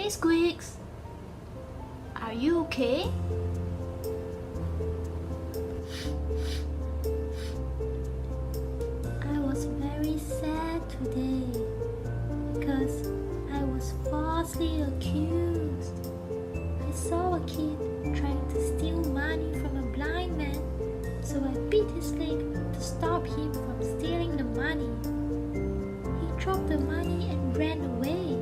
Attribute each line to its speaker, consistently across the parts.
Speaker 1: Hey Squeaks, are you okay?
Speaker 2: I was very sad today because I was falsely accused. I saw a kid trying to steal money from a blind man, so I beat his leg to stop him from stealing the money. He dropped the money and ran away.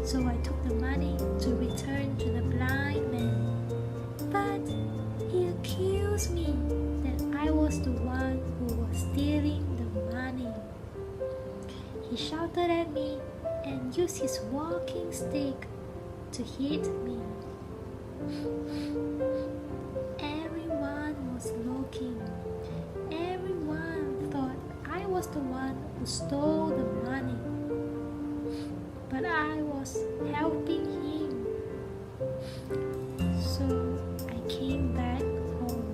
Speaker 2: So I took the money to return to the blind man. But he accused me that I was the one who was stealing the money. He shouted at me and used his walking stick to hit me. Everyone was looking. Everyone thought I was the one who stole the money. But I was helping him. So I came back home.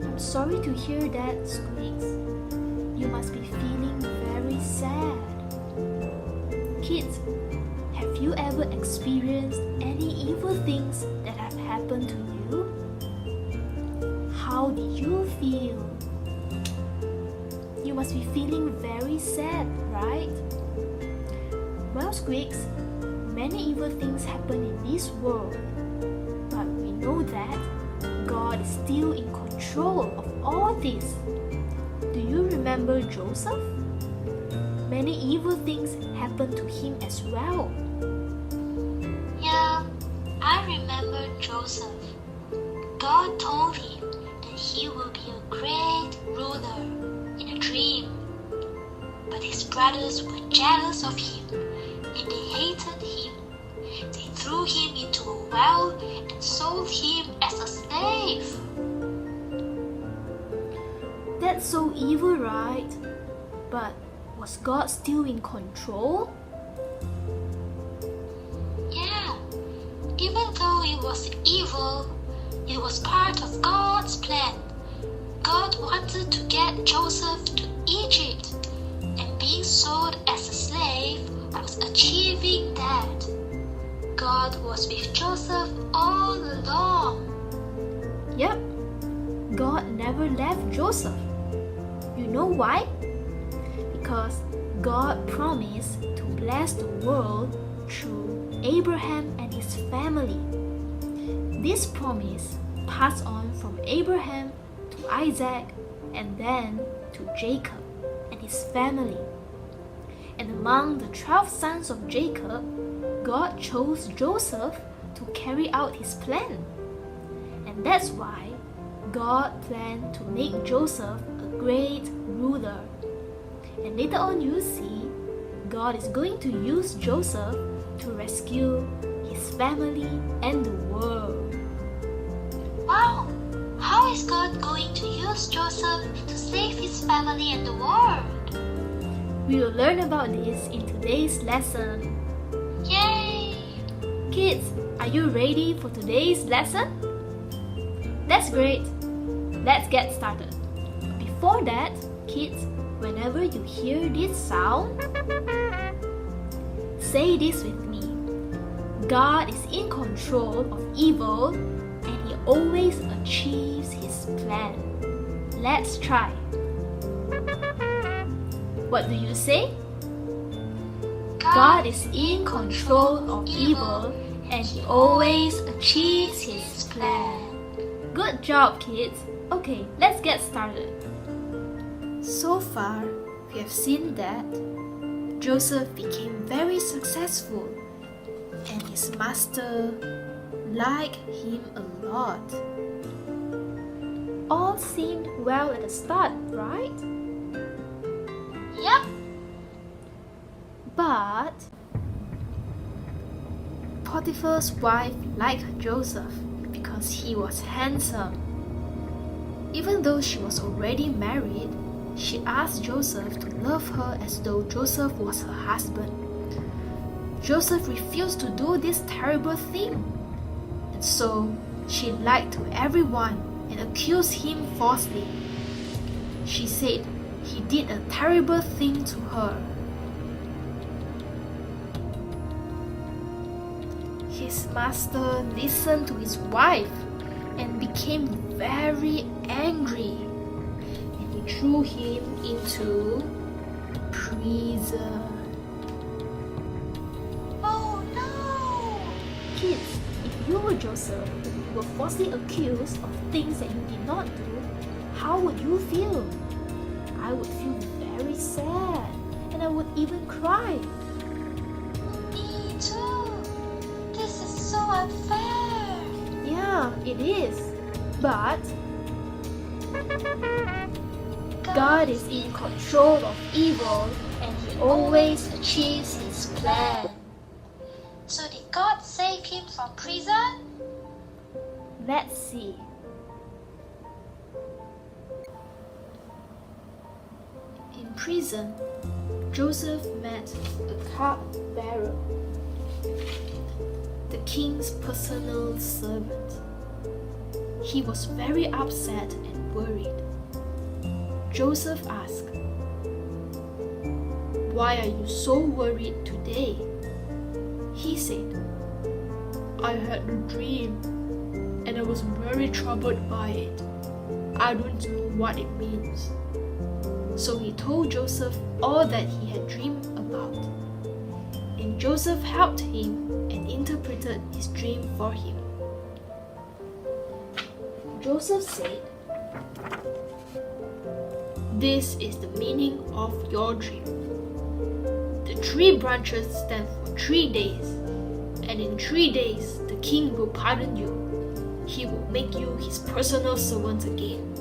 Speaker 1: I'm sorry to hear that, Squeaks. You must be feeling very sad. Kids, have you ever experienced any evil things that have happened to you? How did you feel? You must be feeling very sad, right? Well, Squeaks, many evil things happen in this world, but we know that God is still in control of all this. Do you remember Joseph? Many evil things happened to him as well.
Speaker 2: Yeah, I remember Joseph. God told him that he will be a great ruler in a dream. But his brothers were jealous of him and they hated him. They threw him into a well and sold him as a slave.
Speaker 1: That's so evil, right? But was God still in control?
Speaker 2: Yeah, even though it was evil, it was part of God's plan. God wanted to get Joseph to Egypt, and being sold as a slave was achieving that. God was with Joseph all along.
Speaker 1: Yep, God never left Joseph. You know why? Because God promised to bless the world through Abraham and his family. This promise passed on from Abraham to Isaac and then to Jacob and his family. And among the 12 sons of Jacob, God chose Joseph to carry out his plan. And that's why God planned to make Joseph a great ruler. And later on you see, God is going to use Joseph to rescue his family and the world.
Speaker 2: Wow! How is God going to use Joseph to save his family and the world?
Speaker 1: We will learn about this in today's lesson.
Speaker 2: Yay!
Speaker 1: Kids, are you ready for today's lesson? That's great. Let's get started. Before that, kids, whenever you hear this sound, say this with me. God is in control of evil and he always achieves his plan. Let's try. What do you say? God is in control of evil and he always achieves his plan. Good job, kids. Okay, let's get started. So far, we have seen that Joseph became very successful and his master liked him a lot. All seemed well at the start, right?
Speaker 2: Yep.
Speaker 1: But Potiphar's wife liked Joseph because he was handsome. Even though she was already married, she asked Joseph to love her as though Joseph was her husband. Joseph refused to do this terrible thing, and so she lied to everyone and accused him falsely. She said he did a terrible thing to her. His master listened to his wife and became very angry, and he threw him into prison.
Speaker 2: Oh no!
Speaker 1: Kids, if you were Joseph and you were falsely accused of things that you did not do, how would you feel? I would feel very sad, and I would even cry.
Speaker 2: Me too. This is so unfair.
Speaker 1: Yeah, it is. But God is in control of evil, and He always achieves His plan.
Speaker 2: So did God save him from prison?
Speaker 1: Let's see. In prison, Joseph met a cupbearer, the king's personal servant. He was very upset and worried. Joseph asked, "Why are you so worried today?" He said, "I had a dream and I was very troubled by it. I don't know what it means." So he told Joseph all that he had dreamed about. And Joseph helped him and interpreted his dream for him. Joseph said, "This is the meaning of your dream. The 3 branches stand for 3 days, and in 3 days the king will pardon you. He will make you his personal servant again,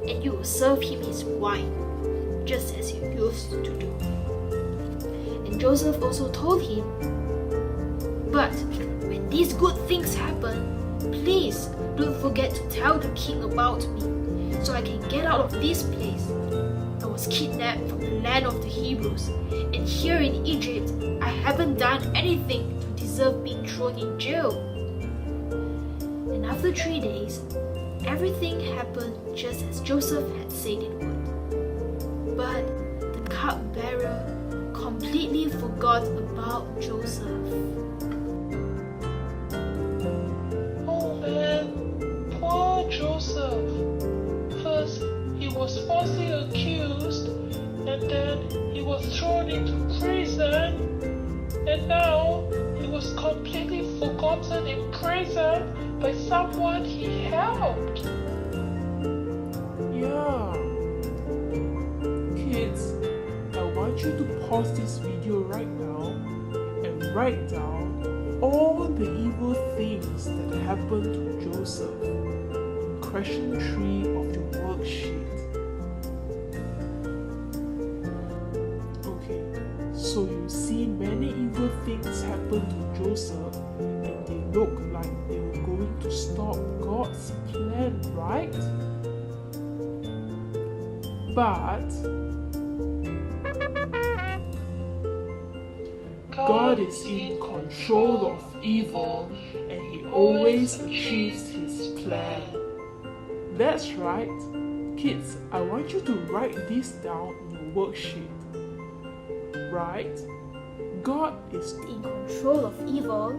Speaker 1: and you will serve him his wine, just as you used to do." And Joseph also told him, "But when these good things happen, please don't forget to tell the king about me, so I can get out of this place. I was kidnapped from the land of the Hebrews, and here in Egypt, I haven't done anything to deserve being thrown in jail." And after 3 days, everything happened just as Joseph had said it would. But the cupbearer completely forgot about Joseph.
Speaker 3: Oh man, poor Joseph. First, he was falsely accused, and then he was thrown into prison, and now he was completely forgotten in prison by someone he helped.
Speaker 4: Yeah. Kids, I want you to pause this video right now and write down all the evil things that happened to Joseph in question 3 of your worksheet. Okay, so you see many evil things happen to Joseph, and they look like they were going to stop God's plan, right? But God is in control of evil, and He always achieves His plan. That's right. Kids, I want you to write this down in your worksheet. Right? God is
Speaker 1: In control of evil,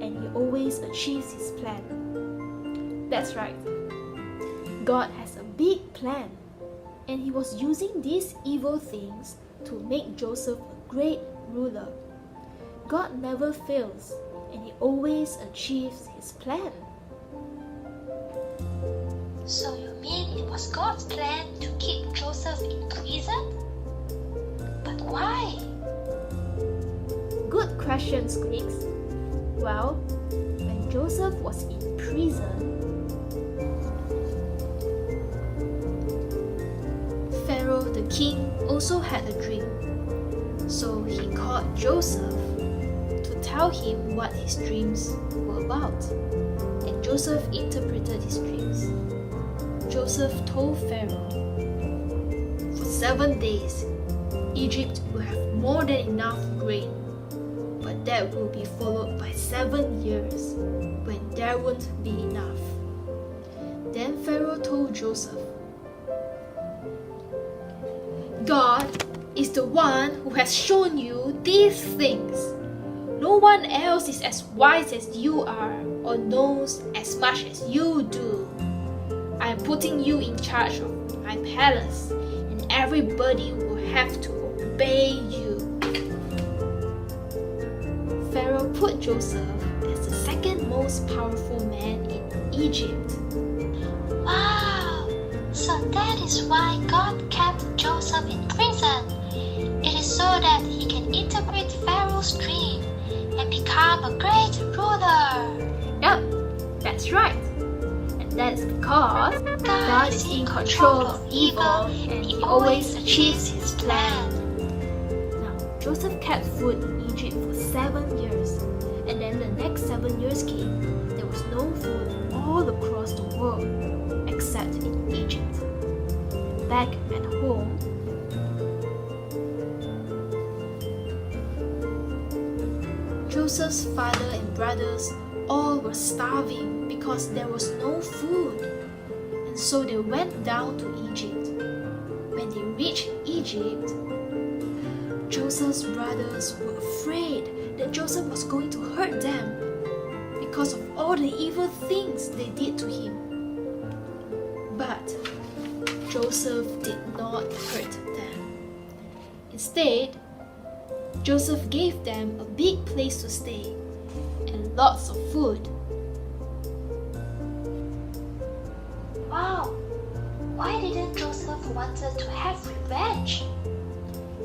Speaker 1: and He always achieves His plan. That's right. God has a big plan, and He was using these evil things to make Joseph a great ruler. God never fails, and He always achieves His plan.
Speaker 2: So you mean it was God's plan to keep Joseph in prison? But why?
Speaker 1: Good question, Squeaks. Well, when Joseph was in prison, Pharaoh the king also had a dream. So he called Joseph to tell him what his dreams were about. And Joseph interpreted his dreams. Joseph told Pharaoh, "For 7 days, Egypt will have more than enough grain, but that will be followed by 7 years when there won't be enough." Then Pharaoh told Joseph, God is the one who has shown you these things. No one else is as wise as you are or knows as much as you do. I am putting you in charge of my palace, and everybody will have to obey you. Pharaoh put Joseph as the second most powerful man in Egypt.
Speaker 2: Wow! So that is why God kept Joseph in prison. It is so that he can interpret Pharaoh's dream and become a great ruler.
Speaker 1: Yep, that's right. And that is because God is in control of evil and he always achieves his plan. Now, Joseph kept food in Egypt for 7 years, and then the next 7 years came. There was no food all across the world except in Egypt. Back at home, Joseph's father and brothers all were starving because there was no food, and so they went down to Egypt. When they reached Egypt, Joseph's brothers were afraid that Joseph was going to hurt them because of all the evil things they did to him. But Joseph did not hurt them. Instead, Joseph gave them a big place to stay and lots of food.
Speaker 2: Wow! Why didn't Joseph wanted to have revenge?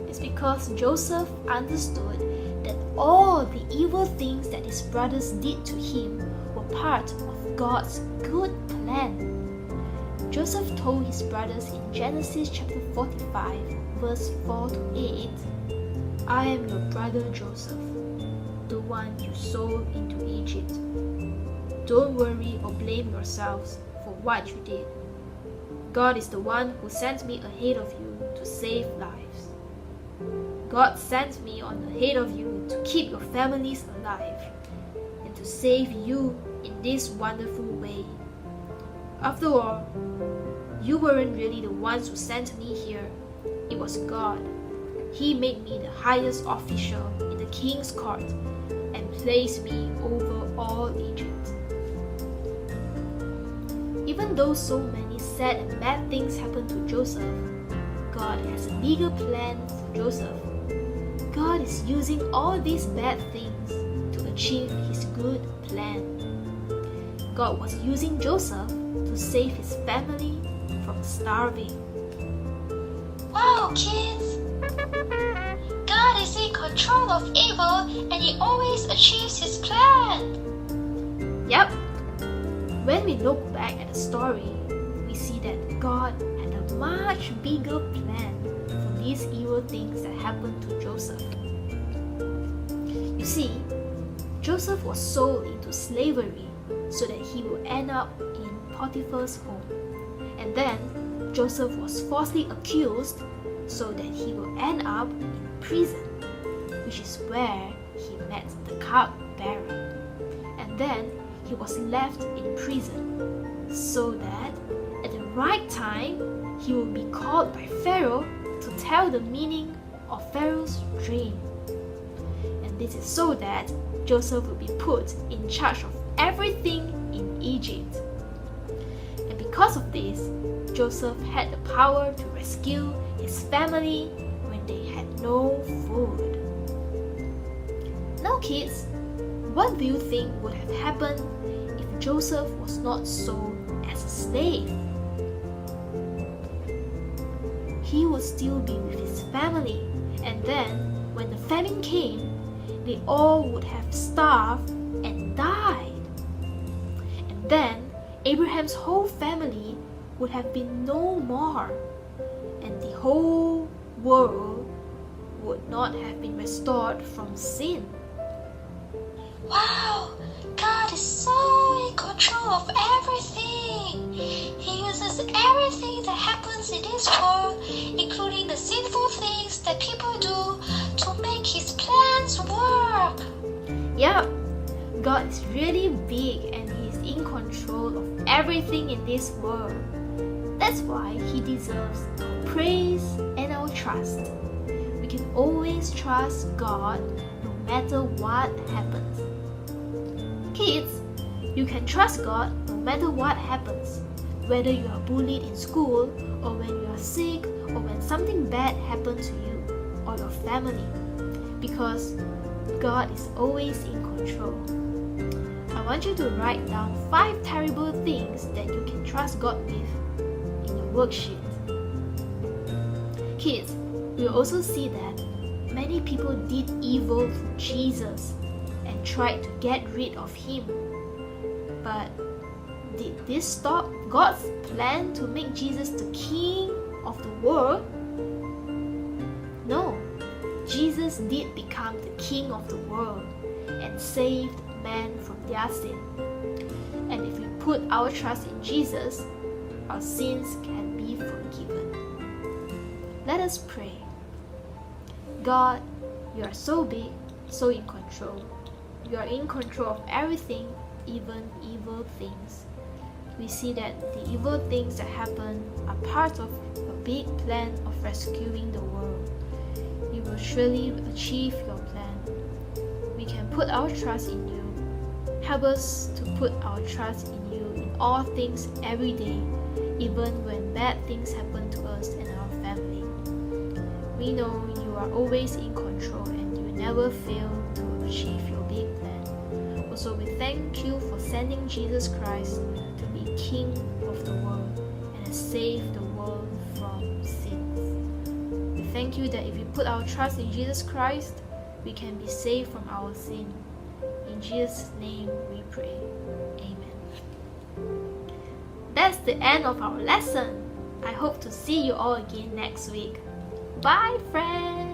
Speaker 1: It's because Joseph understood that all the evil things that his brothers did to him were part of God's good plan. Joseph told his brothers in Genesis chapter 45, verse 4 to 8, I am your brother Joseph, the one you sold into Egypt. Don't worry or blame yourselves for what you did. God is the one who sent me ahead of you to save lives. God sent me on ahead of you to keep your families alive and to save you in this wonderful way. After all, you weren't really the ones who sent me here. It was God. He made me the highest official in the king's court and placed me over all Egypt. Even though so many sad and bad things happened to Joseph, God has a bigger plan for Joseph. God is using all these bad things to achieve his good plan. God was using Joseph to save his family from starving.
Speaker 2: Wow, kids! God is in control of evil and he always achieves his plan.
Speaker 1: Yep. When we look back at the story, we see that God had a much bigger plan for these evil things that happened to Joseph. You see, Joseph was sold into slavery so that he would end up in Potiphar's home. And then Joseph was falsely accused so that he will end up in prison, which is where he met the cupbearer. And then he was left in prison so that at the right time he will be called by Pharaoh to tell the meaning of Pharaoh's dream. And this is so that Joseph will be put in charge of everything in Egypt. And because of this, Joseph had the power to rescue his family when they had no food. Now kids, what do you think would have happened if Joseph was not sold as a slave? He would still be with his family, and then when the famine came, they all would have starved and died. And then Abraham's whole family would have been no more, and the whole world would not have been restored from sin.
Speaker 2: Wow! God is so in control of everything. He uses everything that happens in this world, including the sinful things that people do, to make his plans work.
Speaker 1: Yep, God is really big and he is in control of everything in this world. That's why he deserves our praise and our trust. We can always trust God no matter what happens. Kids, you can trust God no matter what happens, whether you are bullied in school, or when you are sick, or when something bad happens to you or your family, because God is always in control. I want you to write down 5 terrible things that you can trust God with in your worksheet. Kids, we'll also see that many people did evil to Jesus and tried to get rid of him. But did this stop God's plan to make Jesus the king of the world? No, Jesus did become the king of the world and saved man from their sin. And if we put our trust in Jesus, our sins can be forgiven. Let us pray. God, you are so big, so in control. You are in control of everything, even evil things. We see that the evil things that happen are part of a big plan of rescuing the world. You will surely achieve your plan. We can put our trust in you. Help us to put our trust in you in all things every day, even when bad things happen to us and our family. We know you are always in control and you never fail to achieve your big plan. Also, we thank you for sending Jesus Christ to be King of the world and save the world from sins. We thank you that if we put our trust in Jesus Christ, we can be saved from our sin. In Jesus' name we pray. Amen. That's the end of our lesson. I hope to see you all again next week. Bye, friends!